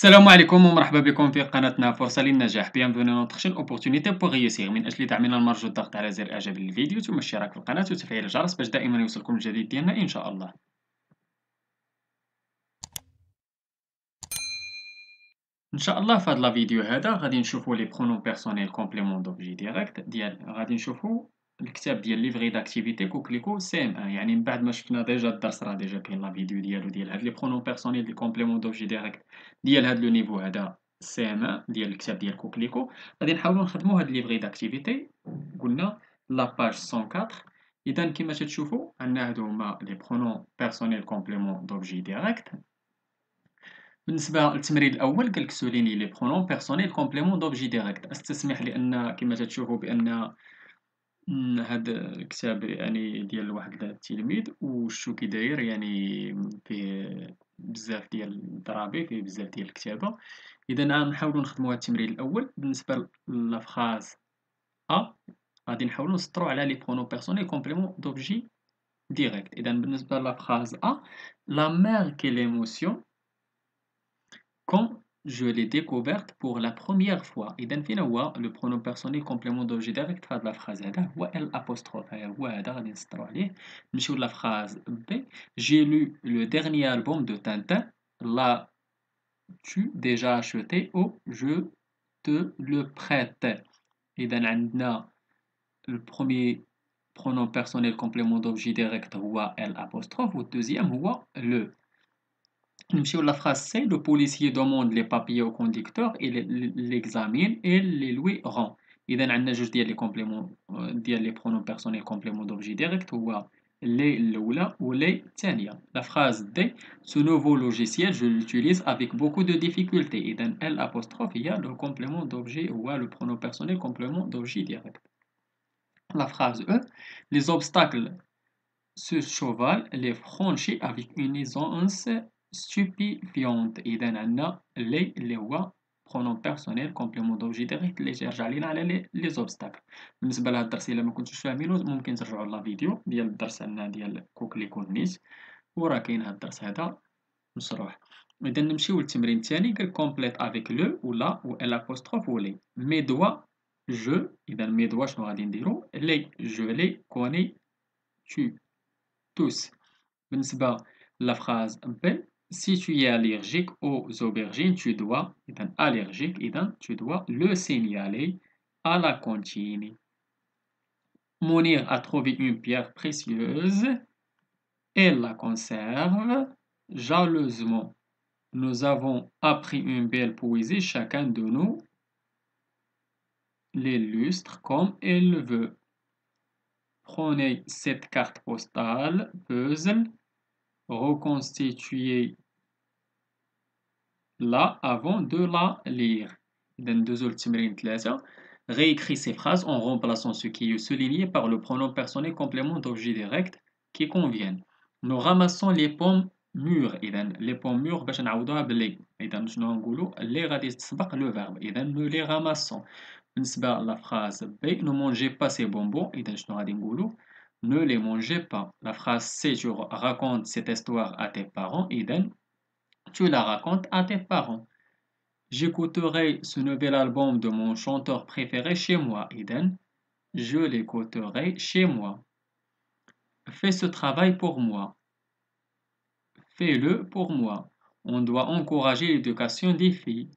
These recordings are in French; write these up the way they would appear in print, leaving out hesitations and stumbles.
السلام عليكم ومرحبا بكم في قناتنا فرصة للنجاح. Bienvenue dans notre chaîne Opportunité pour réussir. من أجل دعمنا المرجو الضغط على زر إعجاب الفيديو ثم الاشتراك في القناة وتفعيل الجرس باش دائما يوصلكم الجديد ديالنا إن شاء الله. إن شاء الله في هذا الفيديو هذا غادي نشوفوا لي برونوم بيرسونيل كومبليمون دوبجي ديريكت ديال غادي نشوفوا الكتاب ديال ليفغي داكتيفيتي كوكليكو سي ام 1. يعني من بعد ما شفنا ديجا الدرس راه ديجا كاين لا فيديو ديالو ديال هاد لي برونوم بيرسونيل دي كومبليمون دوبجي ديريكت ديال هاد لو نيفو هذا سي ام 1 ديال الكتاب ديال كوكليكو. غادي نحاولوا نخدموا هاد ليفغي داكتيفيتي. قلنا لا باج 104. اذا كما تشوفوا عندنا هادو هما لي برونوم بيرسونيل كومبليمون دوبجي ديريكت. بالنسبة للتمرين الأول قالك سوليني لي برونوم بيرسونيل كومبليمون دوبجي ديريكت. استسمح لأن كما تشوفوا بأن هاد الكتاب يعني ديال واحد التلميذ وشتو كي داير يعني فيه بزاف ديال الضرابي فيه بزاف ديال الكتابة. إذا نحاولوا نخدموا هاد التمرين الأول. بالنسبة لافراز أ غادي نحاولوا نسطروا على لي برونوم بيرسونيل كومبليمون دوبجي ديريكت. إذا بالنسبة لافراز أ لا مير كيل émotion quand je l'ai découverte pour la première fois. إذا فين هو لو برونوم بيرسونيل كومبليمون دوبجي ديريكت في هاد لافراز هذا هو ال apostrophe. هو هذا غادي نسطرو عليه. نمشيو لافراز بي. J'ai lu le dernier album de Tintin. L'as-tu déjà acheté ou je te le prête. إذا عندنا البروميي برونوم بيرسونيل كومبليمون دوبجي ديريكت هو ال apostrophe والدوزيام هو le. نمشيو لا phrase C. Le policier demande les papiers au conducteur, il l'examine et les lui rend. إذا عندنا جوج ديال لي كومبليمون ديال لي برونوم بيرسونيل كومبليمون دوبجي ديريكت هو لي الأولى ولي الثانية. La phrase D. Ce nouveau logiciel je l'utilise avec beaucoup de difficultés. إذا ال apostrophe هي le complément d'objet هو le pronom personnel complément d'objet direct. La phrase E. Les obstacles ce cheval les franchit avec une aisance stupéfiante. إذا عندنا لي اللي هو pronom personnel complément d'objet direct اللي تيرجع لينا على لي زوبستاكل. بالنسبة لهاد الدرس إلا ما كنتوش فاهمينو ممكن ترجعوا لا فيديو ديال الدرس عندنا ديال كوكليكو نيت وراه كاين هاد الدرس هذا مشروح. إذا نمشيو للتمرين الثاني. قال كومبليت افيك لو ولا و ال apostrophe و لي. مي دوا جو. إذا مي دوا شنو غادي نديرو لي جو لي كوني tu tous. بالنسبة la phrase B. Si tu es allergique aux aubergines, tu dois, allergique, tu dois le signaler à la cantine. Mounir a trouvé une pierre précieuse et la conserve jalousement. Nous avons appris une belle poésie, chacun de nous l'illustre comme il veut. Prenez cette carte postale, puzzle, reconstituez là avant de la lire. إذا ندوزو للتمرين 3. Réécris ces phrases en remplaçant ce qui est souligné par le pronom personnel complément d'objet direct qui conviennent. Nous ramassons les pommes mûres. إذا les pommes mûres باش نعوضوها بلي. إذا شنو نقولو اللي غادي تسبق le verbe. إذا nous les ramassons. بالنسبة la phrase B. Ne mangez pas ces bonbons. إذا شنو غادي نقولو ne les mangez pas. La phrase C. Tu racontes cette histoire à tes parents. إذا tu la racontes à tes parents. J'écouterai ce nouvel album de mon chanteur préféré chez moi. Eden, je l'écouterai chez moi. Fais ce travail pour moi. Fais-le pour moi. On doit encourager l'éducation des filles.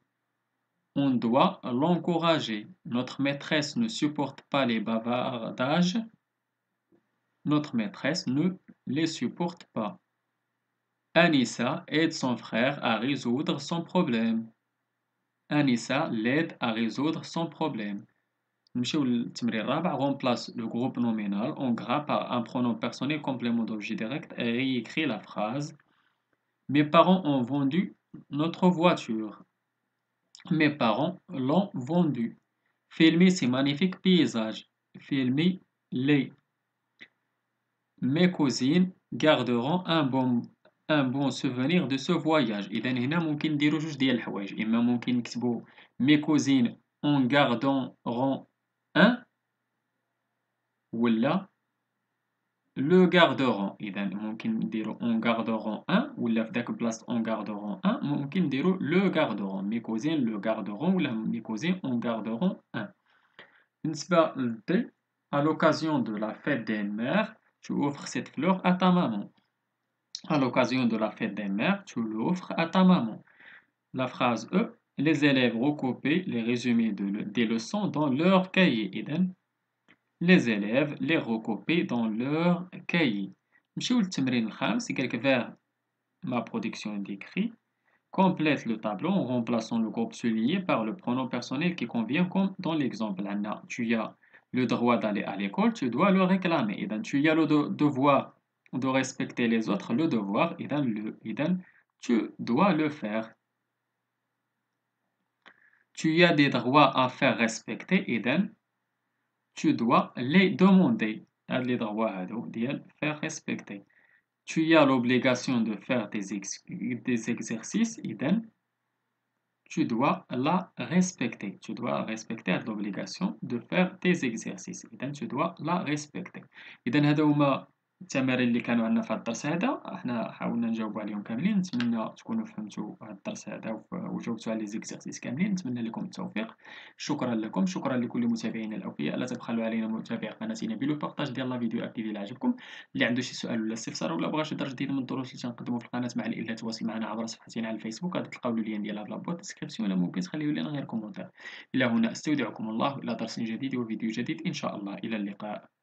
On doit l'encourager. Notre maîtresse ne supporte pas les bavardages. Notre maîtresse ne les supporte pas. Anissa aide son frère à résoudre son problème. Anissa l'aide à résoudre son problème. نمشيو للتمرين الرابع. Remplace le groupe nominal en gras par un pronom personnel complément d'objet direct et réécris la phrase. Mes parents ont vendu notre voiture. Mes parents l'ont vendue. Filmer ces magnifiques paysages. Filmer les. Mes cousines garderont un bon souvenir de ce voyage. إذا هنا ممكن نديرو جوج ديال الحوايج. إما ممكن نكتبو mes cousines en garderont un ولا لو غاردورون. إذا ممكن نديرو اون غاردورون ان، ولا في داك بلاصة اون غاردورون ان ممكن نديرو لو غاردورون. مي كوزين لو غاردورون ولا مي كوزين اون غاردورون ان. بالنسبة للدي، à l'occasion de la fête des mères, tu offres cette fleur à ta maman. À l'occasion de la fête des mères, tu l'offres à ta maman. La phrase E, les élèves recopient les résumés des leçons dans leur cahier. إذن les élèves les recopient dans leur cahier. نمشيو للتمرين الخامس. قالك vers ma production d'écrit, complète le tableau en remplaçant le groupe souligné par le pronom personnel qui convient comme dans l'exemple. Anna, tu as le droit d'aller à l'école, tu dois le réclamer. إذن tu as le devoir de respecter les autres, le devoir. إذن tu dois le faire. Tu as des droits à faire respecter. إذن tu dois les demander. هاد les droits هادو ديال faire respecter. Tu as l'obligation de faire des exercices. إذن tu dois la respecter. Tu dois respecter l'obligation de faire des exercices. إذن tu dois la respecter. إذن هادو هما التمارين اللي كانوا عندنا في هذا الدرس هذا. احنا حاولنا نجاوبوا عليهم كاملين. نتمنى تكونوا فهمتوا هذا الدرس هذا وجاوبتوا على لي زيكزارسيس كاملين. نتمنى لكم التوفيق. شكرا لكم. شكرا لكل متابعينا الاوفياء. لا تبخلوا علينا متابعة قناتنا بلو بارطاج ديال لا فيديو اكتيفي الا عجبكم. اللي عنده شي سؤال ولا استفسار ولا بغى شي درس جديد من الدروس اللي تنقدموا في القناه، مع الا تواصل معنا عبر صفحتنا على الفيسبوك. غادي تلقاو اللين ديال هاد لابوط ديسكريبسيون، ولا ممكن تخليو لنا غير كومونتير. الى هنا استودعكم الله الى درس جديد وفيديو جديد ان شاء الله. الى اللقاء.